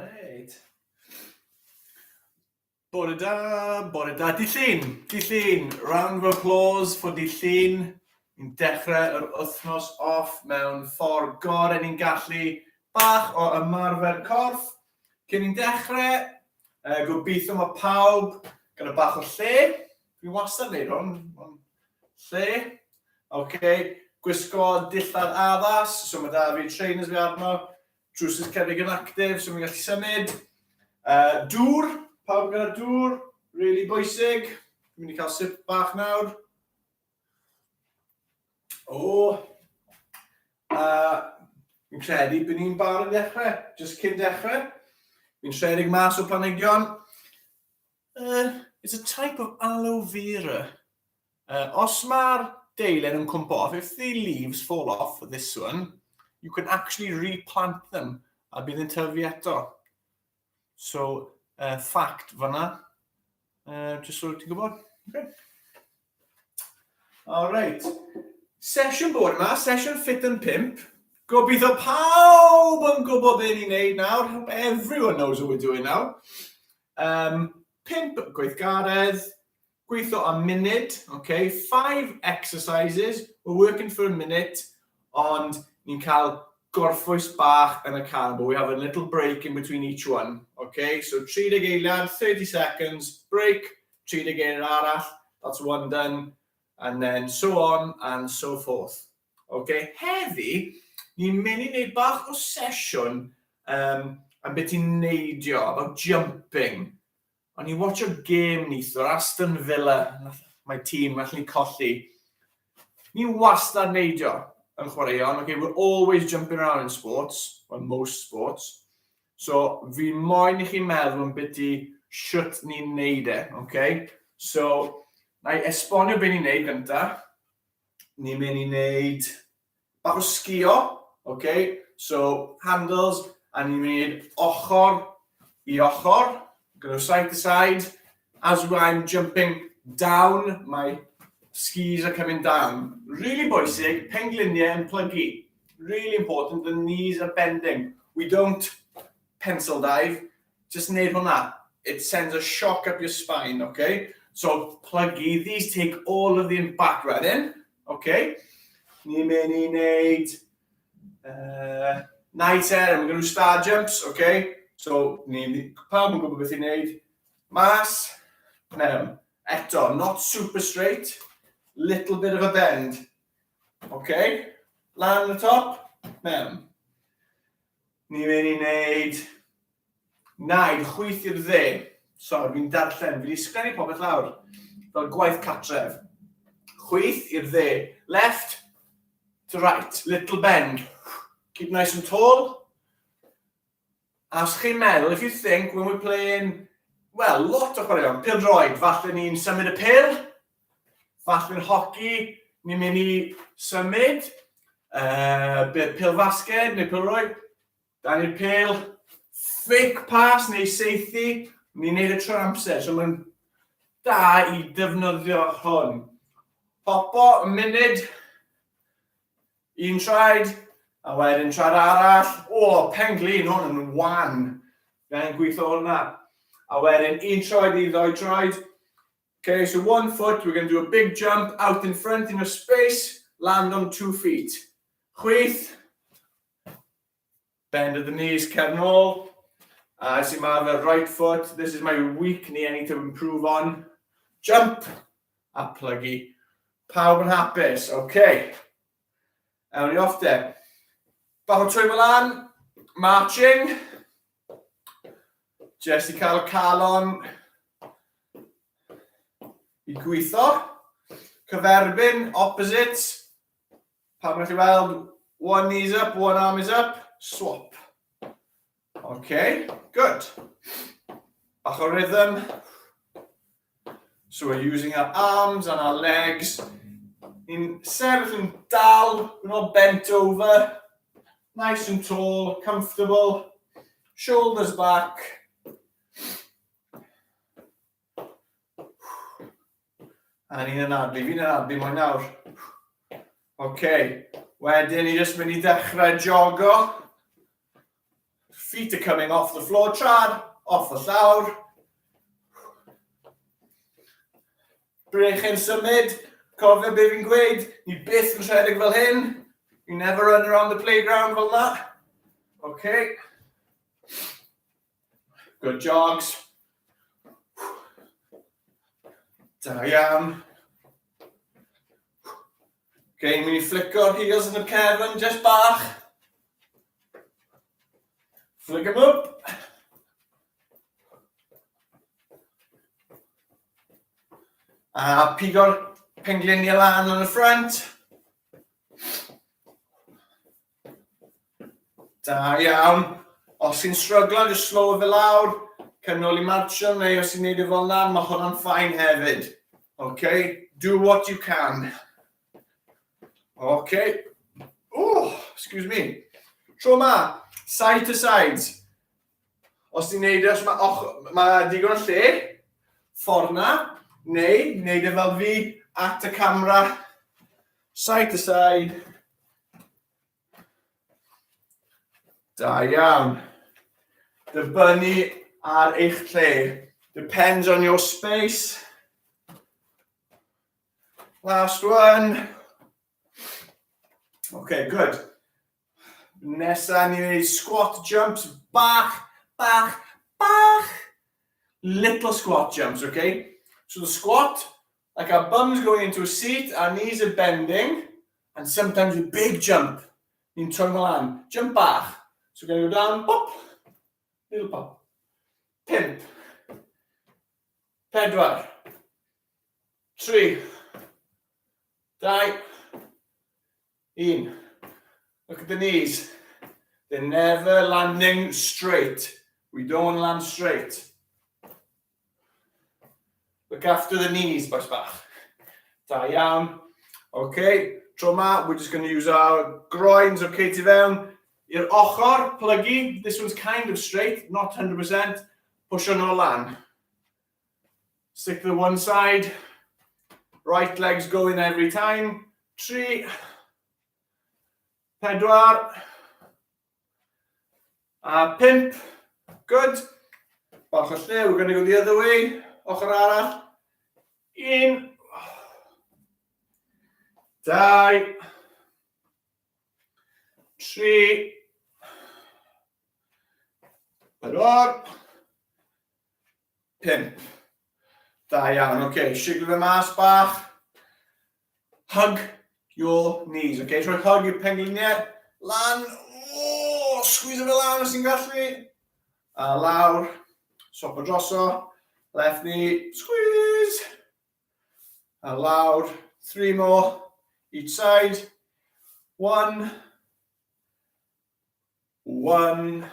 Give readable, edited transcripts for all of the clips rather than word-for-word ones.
Alright. Bore da. Dydd Llun. Round of applause for Dydd Llun. Ni'n dechrau yr wythnos off mewn ffordd gorau ni'n gallu. Bach o ymarfer corff. Cyn ni'n dechrau, gobeithio mae pawb gyda bach o lle. Fi'n wastad wneud hwn. Lle. Gwisgo dillad addas, so mae da fi trainers fi arno. Drwsus cerrig yn actif, so mi'n gallu symud. Dŵr, pawb gyda dŵr, really bwysig. Fi'n mynd i cael sip bach nawr. Fi'n credu bod ni'n barod dechrau, jyst cyn dechrau. Fi'n rhedeg mas o planhigion. It's a type of aloe vera. Os mae'r deilen yn cwmpo off, if the leaves fall off of this one, you can actually replant them a bydd yn tyfu eto. So, fact fanna. Just so ti'n gwybod. Okay. Alright. Sesiwn bore yma, sesiwn Ffit Yn 5. Gobeithio pawb yn gwybod beth ni'n neud nawr. Everyone knows what we're doing now. 5 gweithgaredd. Gweithio a munud. Okay. 5 exercises. We're working for a minute. Ond ni'n cael gorffwys bach yn y can, but we have a little break in between each one. Okay, so 30 eiliad, 30 seconds, break, 30 eiliad arall, that's one done, and then so on and so forth. Okay, heddi, ni'n mynd i wneud bach o sesiwn am beth i'n neidio, about jumping. O'n i'n watch o game neithwr, Aston Villa, my team, allan ni colli. Ni'n wastad neidio. Okay, we're always jumping around in sports, well, most sports. So, fi'n moyn I chi meddwl yn beth I shwt ni'n neud e, okay? So, na I esbonio beth ni'n neud gynta. Ni'n mynd I neud bach o sgio, okay? So, handles, a ni'n mynd ochr I ochr, go side to side. As I'm jumping down, my skis are coming down. Really bwysig, pengliniau yn plygu. Really important, the knees are bending. We don't pencil dive, just wneud hwnna. It sends a shock up your spine, okay? So, plygu, these take all of the impact right in, okay? Ni'n mynd I wneud night air, and we're going to do star jumps, okay? So, pawb yn gwybod beth I wneud. Mas, mewn. Eto, not super straight. Little bit of a bend. Okay, land on the top, mewn. Ni'n mynd I wneud 9, chwyth i'r dde. Sorry, fi'n darllen, fi wedi sgwennu popeth lawr. Fel gwaith catref. Chwyth i'r dde. Left to right, little bend. Keep nice and tall. As chi'n meddwl, if you think, when we're playing, well, lot o chwaraeon, pêl-droed, falle ni'n symud y pêl. Falle yn hoci, ni'n mynd I symud, pêl fasged neu pêl-roi, dan ni'r pêl, fake pass neu seithi, ni'n neud y trwy'r amser, so mae'n da I defnyddio hwn. Popo, y munud, un traed, a wedyn traed arall, penglin hwn yn wan, gan gweithio hwnna. A wedyn un traed I ddoi traed. Okay, so 1 foot, we're going to do a big jump out in front in a space, land on 2 feet. Chwyth, bend at the knees, cer nôl. As you have a right foot, this is my weak knee I need to improve on. Jump, a plygu. Pawb yn hapus, okay. Ewn ni off de. Bach o trwy lan, marching. Just I cael calon. I gweithio, cyferbyn, opposites, pan mae'n chi weld, one knee's up, one arm is up, swap. Okay, good. Bach o rhythm. So we're using our arms and our legs. In sefyll yn dal, we're not bent over. Nice and tall, comfortable. Shoulders back. A ni'n anadlu, fi'n anadlu mwy nawr. Okay, wedyn ni jyst mynd I dechrau jogo. Feet are coming off the floor, trad, off the llawr. Brechu'n symud, cofio be fi'n gweud, ni byth yn rhedeg fel hyn. You never run around the playground fel that. Okay. Good jogs. Da iawn. Okay, mynd I flico'r heels yn y cefn, just bach. Flick them up. A pigo'r pengliniau lan yn y ffrant. Da iawn. Os sy'n stryglo, just slow fe lawr. Cynnol I marcho, neu os sy'n neud fel na, mae hwnna'n fine hefyd. Okay, do what you can. Okay. Oh, excuse me. Tro ma, side to sides. Os ti'n neud os mae digon o lle, ffordd na, neu neud e fel fi at y camera. Side to side. Da iawn. Dibynnu ar eich lle. Depends on your space. Last one. Okay, good. Nesa ni'n neud squat jumps. Bach, bach, bach. Little squat jumps, okay? So the squat, like our bums going into a seat, our knees are bending, and sometimes a big jump. Ni'n troi mlaen. Jump bach. So we're going to go down, pop, little pop. Pimp. Pedwar. 3. 2. 1. Look at the knees. They're never landing straight. We don't want to land straight. Look after the knees, boys bach. Da iawn. Okay, tro ma, we're just going to use our groins, okay, tu fewn. I'r ochr, plygu. This one's kind of straight, not 100%. Push on o lan. Stick to the one side. Right leg's going every time. 3. 4. 5. Good. Bach o lle, we're going to go the other way. Ochr arall. 1. 2. 3. 4. 5. Da iawn, okay. Siglo fe mas bach. Hug your knees, okay? Troi hug your pengliniau. Lan. Oh, squeeze fe lan os ti'n gallu. A lawr. Sopo droso. Left knee. Squeeze. A lawr. 3 more. Each side. 1. 1.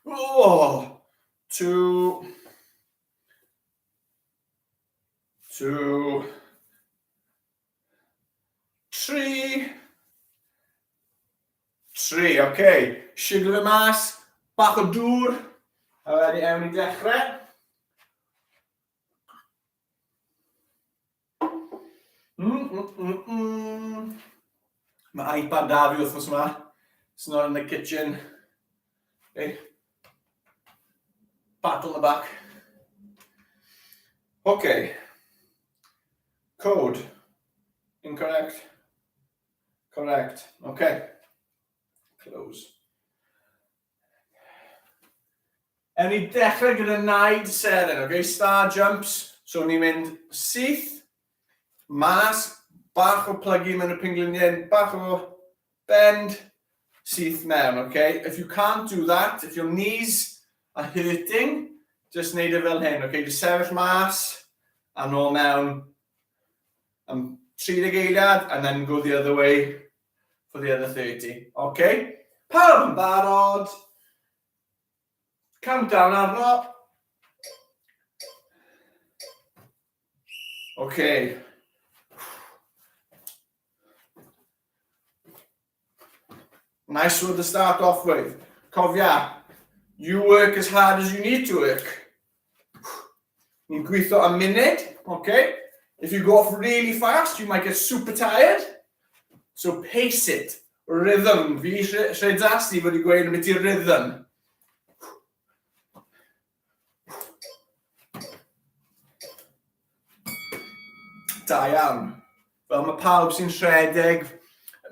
Oh. 2. 2. 3. 3, okay. Siglo fe mas, bach o dŵr, a wedyn ewn I dechrau. Mae iPad da fi wrthnos yma. It's not in the kitchen. Okay. Pat on the back. Okay. Code. Incorrect. Correct. Okay. Close. Ewn ni dechrau gyda naid seren, okay? Star jumps. So ni'n mynd syth, mas, bach o plygu mewn y pengliniau, bach o bend, syth mewn, okay? If you can't do that, if your knees are hurting, just neud e fel hyn, okay? Just sefyll mas, a nôl mewn, 30 eiliad, and then go the other way for the other 30. Okay? Pawb yn barod. Countdown arno. Okay. Nice one to start off with. Cofia, you work as hard as you need to work. Ni'n gweithio a munud, okay? If you go off really fast, you might get super tired. So pace it. Rhythm. Fi Shredasti wedi gweud am beth rhythm. Da iawn. Fel mae pawb sy'n rhedeg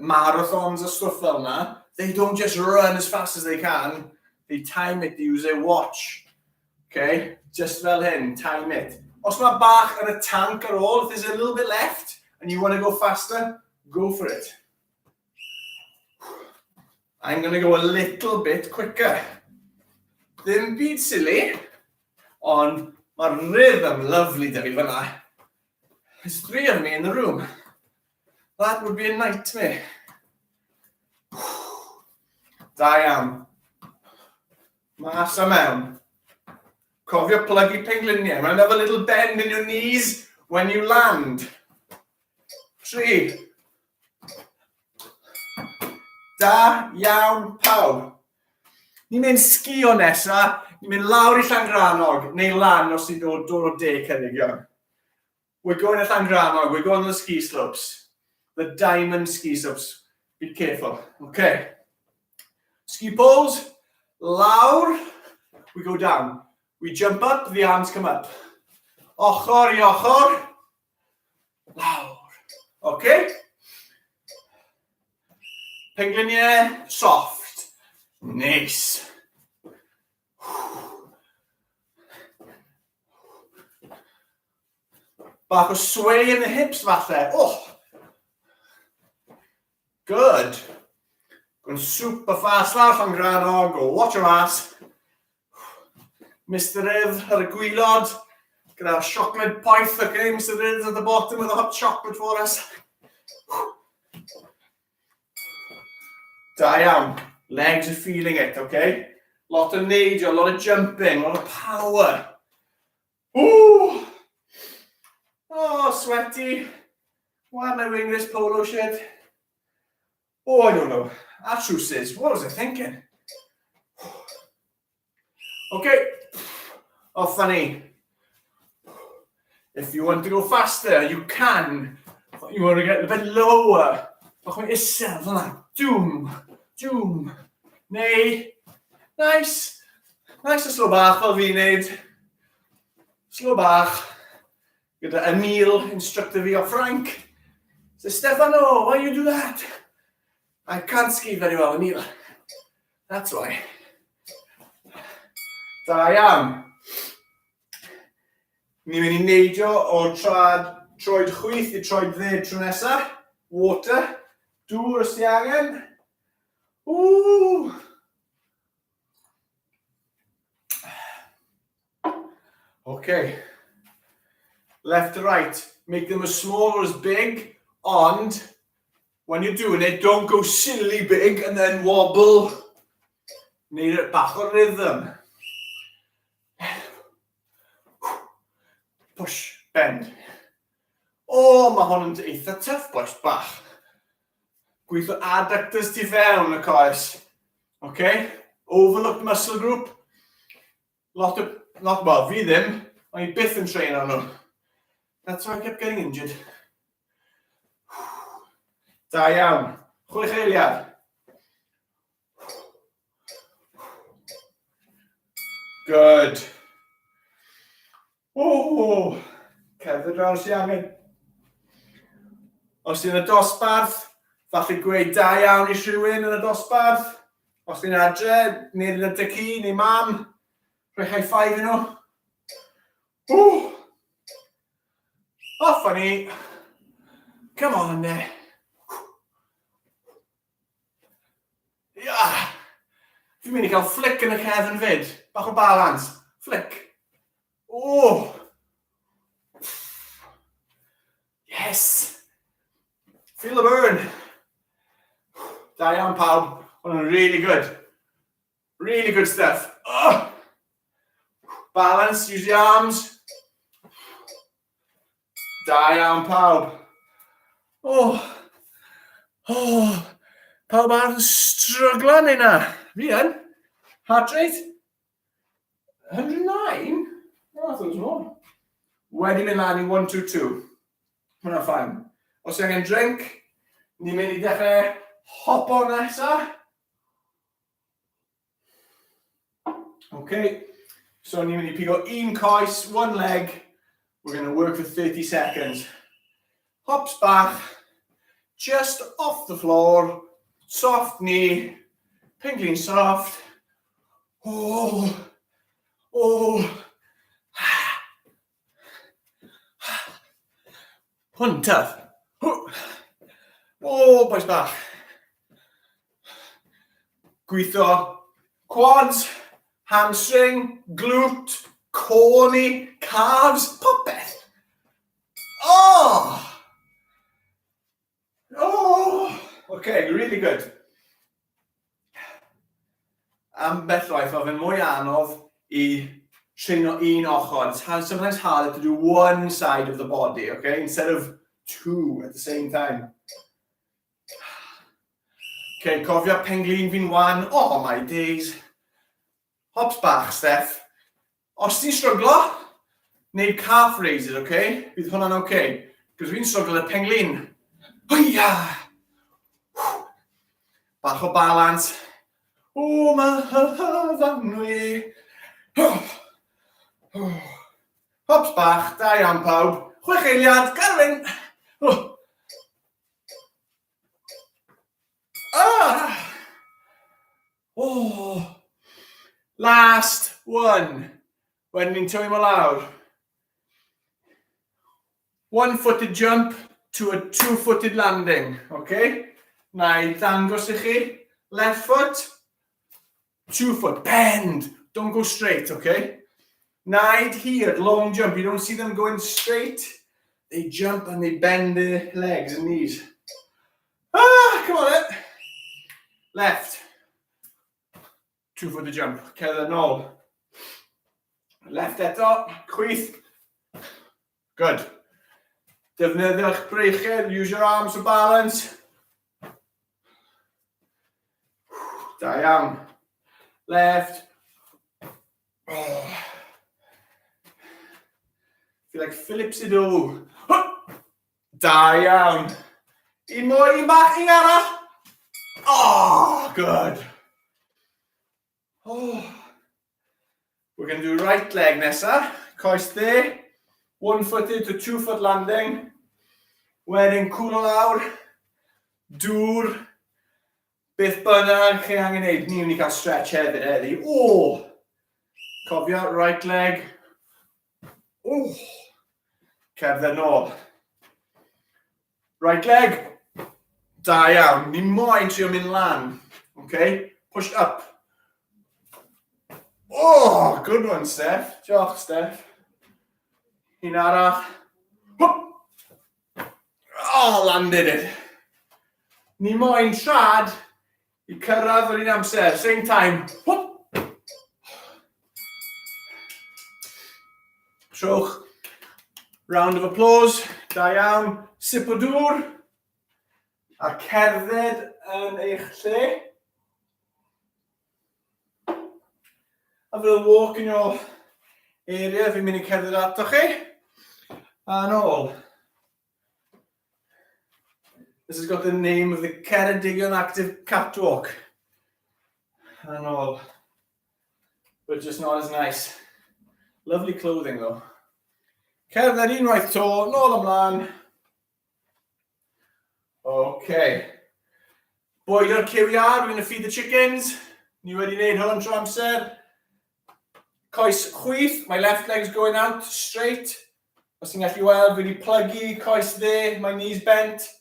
marathons a stwff fel yna, they don't just run as fast as they can, they time it, they use their watch. Okay, just fel hyn, time it. Os mae bach yn y tank ar ôl, if there's a little bit left and you want to go faster, go for it. I'm going to go a little bit quicker. Ddim byd silly, ond mae'r rhythm lovely da fi fyna. There's 3 of me in the room. That would be a nightmare. Da iawn. Mas a mewn. Cofio plygu pengliniau. And have a little bend in your knees when you land. 3. Da iawn pawb. Ni'n mynd sgio nesa, ni'n mynd lawr I Llangrannog, neu lan os ni'n dod o de Ceredigion. We're going to Llangrannog, we're going to the ski slopes. The diamond ski slopes. Be careful. Okay. Ski poles, lawr, we go down. We jump up, the arms come up. Ochr I ochr, lawr. Okay? Pengliniau, soft. Nice. Bach o sway in the hips falle. Oh. Good. Going super fast lawr Llangrannog, go watch your ass. Mr Rydd ar y gwylod, gyda'r chocolate poeth, okay? Mr Rydd at the bottom with the hot chocolate for us. Da iawn. Legs are feeling it, okay? Lot of neidio, a lot of jumping, a lot of power. Ooh! Oh, sweaty. Why am I wearing this polo shirt? Oh, I don't know. Our trousers. What was I thinking? Okay. Oh, funny. If you want to go faster, you can. But you want to get a bit lower. Bach mae'n isel, fel Doom. Doom. Neu. Nice. Nice a slow bach fel fi'n neud. Slow bach. Gyda Emil, instructor fi o Frank. So, Stefano, why you do that? I can't ski very well, Emil. That's why. Da iawn. Ni'n mynd I neidio o troed chwith I troed dde tro nesa. Water. Dŵr os ti angen. Ooh. Okay. Left to right. Make them as small or as big. And when you're doing it, don't go silly big and then wobble. Need it bach o rhythm. Push, bend. Oh, mae hwn yn eitha tough, boys bach. Gweithio adductors ti fewn y coes. Okay? Overlooked muscle group. Lot, well, fi ddim. O'n I byth yn train on nhw. That's why I kept getting injured. Da iawn. Chwech eiliad. Good. Oh, cerdded draw si angen. Os ti'n y dosbarth, falle gweud da iawn I rhywun yn y dosbarth. Os ti'n adre, neu yn y dy ci, neu mam, rhoi high five I nhw. Oh, funny. Come on, ne. Yeah. Fi'n mynd I cael flick yn y cefn fyd. Bach o balans. Flick. Oh. Yes. Feel the burn. Da iawn pawb. Really good. Really good stuff. Oh. Balance, use the arms. Da iawn pawb. Oh. Pawb ar yn stryglo neu na. Fi yn. Heart rate? 109? Oh, I thought it was more. Wedi mynd lan I 122. Hwna'n ffain. Os angen drink, ni'n mynd I dechrau hopo nesa. Okay, so ni'n mynd I pigo un coes, one leg. We're going to work for 30 seconds. hops back, just off the floor, soft knee, Pingling soft. Oh. One tough. Oh, boys bach. Gweithio quads, hamstring, glute, corny, calves, popeth. Oh! Okay, really good. Ambell waith oedd yn mwy anodd I treino un ochr. It's sometimes harder to do one side of the body, okay, instead of two at the same time. Okay, cofio penglin fi'n wan. Oh my days. Hops bach, Steph. Os ti'n stryglo, neud calf raises, okay? Bydd hwnna'n okay. Because fi'n stryglo y penglin. Hwya! Bach o balance. O, mahanwy. Hops bach, da iawn pawb. Chwech eiliad, Garwyn. Last one. When ni'n tywio lawr. One-footed jump to a two-footed landing, okay? Na I ddangos I chi. Left foot, 2 foot, bend. Don't go straight, okay? Naid here, long jump. You don't see them going straight. They jump and they bend their legs and knees. Come on then. Left. 2-footed jump. Cerdded nôl. Left eto. Chwith. Good. Defnyddiwch breichiau. Use your arms for balance. Da iawn. Left. Feel like Phillips I do. Da iawn. Un mwy, un bach, un arall. Oh, good. We're going to do right leg nesa. Coes there. 1-footed to 2-foot landing. Wedyn cwlo lawr. Dŵr. Beth bynnag chi angen neud, ni wedi cael stretch hefyd heddi. Cofio, right leg. Cerdded nôl. Right leg. Da iawn. Ni moyn trio mynd lan. Okay? Push up. Good one, Steph. Diolch, Steph. Un arall. Landed it. Ni moyn trad I cyrraedd yr un amser. Same time. Trowch. Round of applause. Da iawn. Sip o dŵr. A cerdded yn eich lle. Have a little walk in your area. Fi'n mynd I cerdded ato chi. A nôl. This has got the name of the Ceredigion Active Catwalk. And all. But just not as nice. Lovely clothing though. Cerdded unwaith to, nôl ymlaen. Okay. Boiler cywiar, we're going to feed the chickens. Ni wedi wneud hwn tro amser. Coes chwith, my left leg's going out straight. Os ti'n gallu weld, fi wedi plygu, coes there, my knees bent.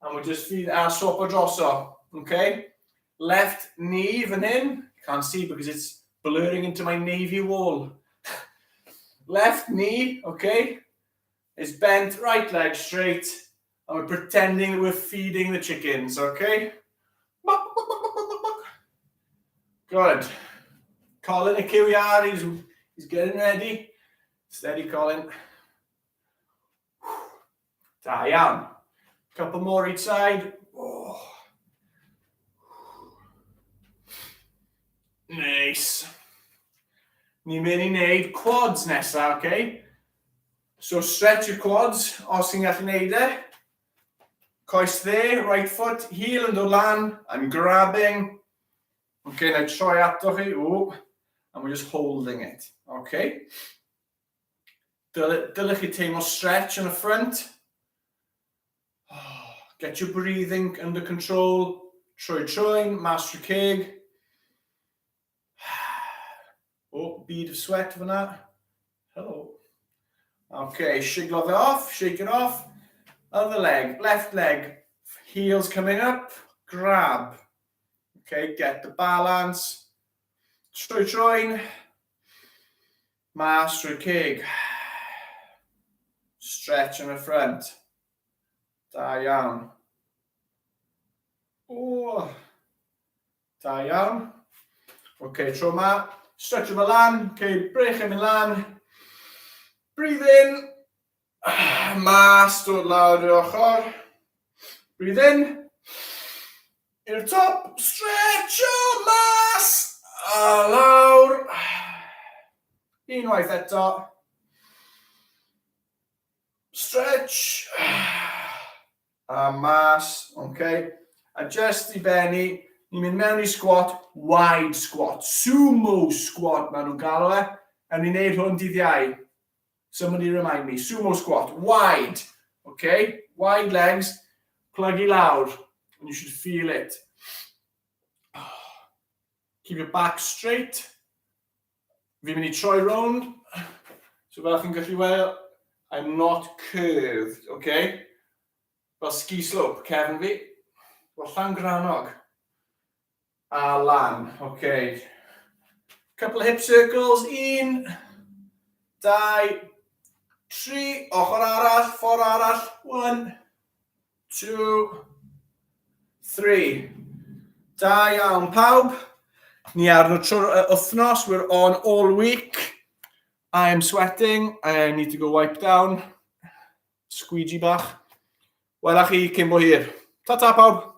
And we'll just feed our swap o droso, okay? Left knee fan hyn. Can't see because it's blurring into my navy wall. Left knee, okay, is bent, right leg straight. And we're pretending that we're feeding the chickens, okay? Good. Colin y cywiar, he's getting ready. Steady, Colin. Da iawn. Couple more each side. Nice. Ni'n mynd I wneud quads nesa, okay? So stretch your quads, os ti'n gallu wneud e. Coes there, right foot, heel yn dod lan, I'm grabbing. Okay, now troi ato chi, and we're just holding it, okay? Dylech chi teimlo stretch in the front. Get your breathing under control. Trwy trwyn, mas trwy ceg. Oh, bead of sweat fyna. Hello. Okay, shiglo fe off, shake it off. Other leg, left leg. Heels coming up, grab. Okay, get the balance. Trwy trwyn. Mas trwy ceg. Stretch in the front. Da iawn. Oh. Da iawn. Okay, tro ma. Stretch o fe lan. Okay, brech yn mynd lan. Breathe in. Mas, dod lawr i'r ochr. Breathe in. I'r top. Stretch o mas. A lawr. Unwaith eto. Stretch. A mas. Okay. Adjust I benni. Ni'n mynd mewn I squat. Wide squat. Sumo squat maen nhw'n galw e. A ni'n neud hwn dydd Iau. Somebody remind me. Sumo squat. Wide. Okay. Wide legs. Plug I lawr. And you should feel it. Keep your back straight. Fi'n mynd I troi round. So fel chi'n gallu weld, I'm not curved, okay? Fel ski slope, cefn fi. Fel llan granog. A lan, okay. Couple of hip circles, 1, 2, 3, ochr arall, ffordd arall, 1, 2, 3. Da iawn pawb. Ni arno trwy'r wythnos, we're on all week. I am sweating, I need to go wipe down. Squeegee bach. Welach chi cyn bo hir. Ta-ta pawb.